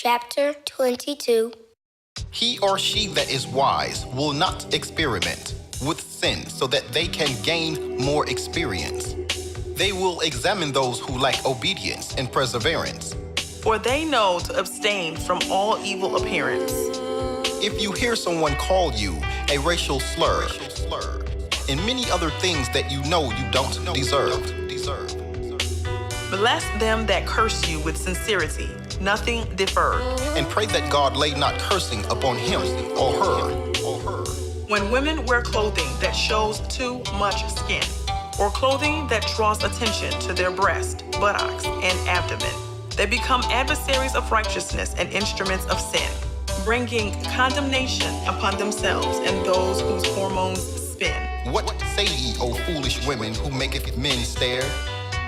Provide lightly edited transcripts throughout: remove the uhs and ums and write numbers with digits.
chapter 22. He or she that is wise will not experiment with sin so that they can gain more experience. They will examine those who lack obedience and perseverance. For they know to abstain from all evil appearance. If you hear someone call you a racial slur, and many other things that you know you don't deserve. Bless them that curse you with sincerity, nothing deferred. And pray that God lay not cursing upon him or her. When women wear clothing that shows too much skin, or clothing that draws attention to their breast, buttocks, and abdomen, they become adversaries of righteousness and instruments of sin, bringing condemnation upon themselves and those whose hormones spin. What say ye, O foolish women, who maketh men stare?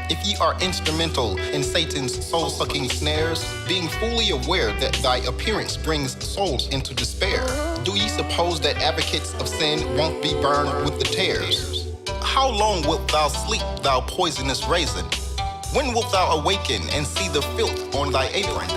If ye are instrumental in Satan's soul-sucking snares, being fully aware that thy appearance brings souls into despair, do ye suppose that advocates of sin won't be burned with the tares? How long wilt thou sleep, thou poisonous raisin? When wilt thou awaken and see the filth on thy apron?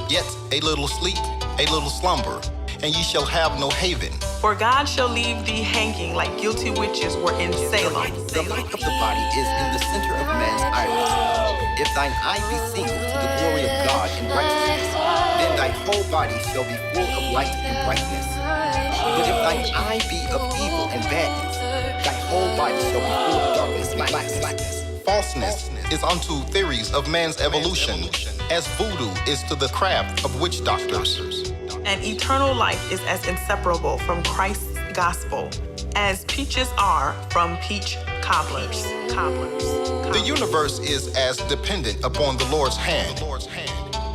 Yet a little sleep, a little slumber, and ye shall have no haven. For God shall leave thee hanging like guilty witches were in Salem. The light of the body is in the center of man's iris. If thine eye be single to the glory of God in righteousness, then thy whole body shall be full of light and brightness. But if thine eye be of evil and badness, thy whole body shall be full of darkness and blackness. Falseness is unto theories of man's evolution, as voodoo is to the craft of witch doctors. And eternal life is as inseparable from Christ's gospel as peaches are from peach cobblers. The universe is as dependent upon the Lord's hand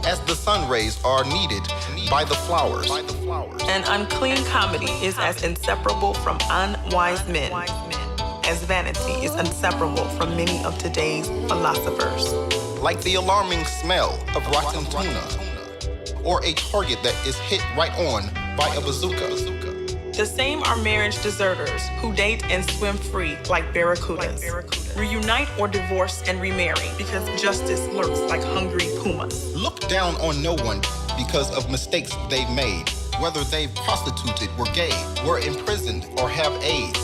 as the sun rays are needed by the flowers. And unclean comedy is as inseparable from unwise men as vanity is inseparable from many of today's philosophers. Like the alarming smell of rotten tuna, or a target that is hit right on by a bazooka. The same are marriage deserters who date and swim free like barracudas, reunite or divorce and remarry because justice lurks like hungry pumas. Look down on no one because of mistakes they've made, whether they've prostituted, were gay, were imprisoned, or have AIDS.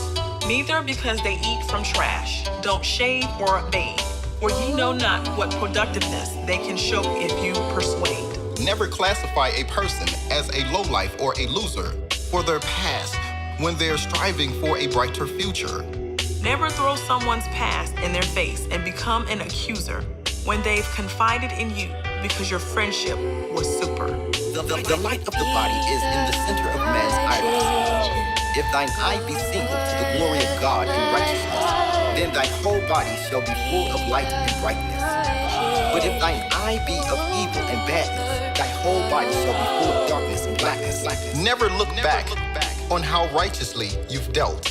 Neither because they eat from trash, don't shave or bathe, or ye know not what productiveness they can show if you persuade. Never classify a person as a lowlife or a loser for their past when they're striving for a brighter future. Never throw someone's past in their face and become an accuser when they've confided in you because your friendship was super. The light of the body is in the center of man's iris. If thine eye be single to the glory of God in righteousness, then thy whole body shall be full of light and brightness. But if thine eye be of evil and badness, thy whole body shall be full of darkness and blackness. Never look back on how righteously you've dealt,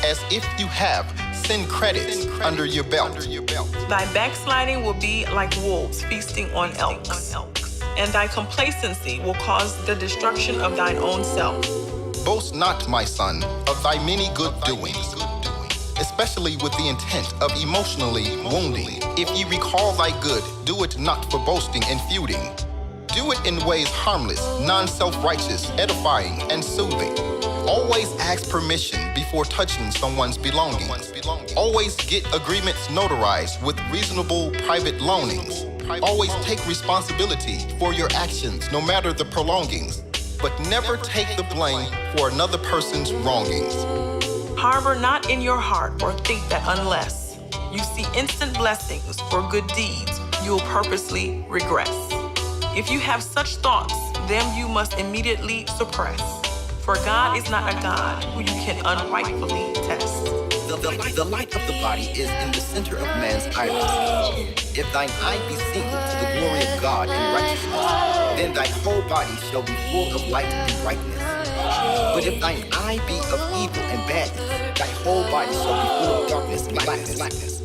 as if you have sin credits under your belt. Thy backsliding will be like wolves feasting on elks, and thy complacency will cause the destruction of thine own self. Boast not, my son, of thy many good doings, especially with the intent of emotionally wounding. If ye recall thy good, do it not for boasting and feuding. Do it in ways harmless, non-self-righteous, edifying, and soothing. Always ask permission before touching someone's belongings. Always get agreements notarized with reasonable private loanings. Always take responsibility for your actions, no matter the prolongings, but never take the blame for another person's wrongings. Harbor not in your heart or think that unless you see instant blessings for good deeds, you will purposely regress. If you have such thoughts, them you must immediately suppress. For God is not a God who you can unrightfully test. The light of the body is in the center of man's iris. If thine eye be single to the glory of God in righteousness, then thy whole body shall be full of light and brightness. But if thine eye be of evil and badness, thy whole body shall be full of darkness and blackness.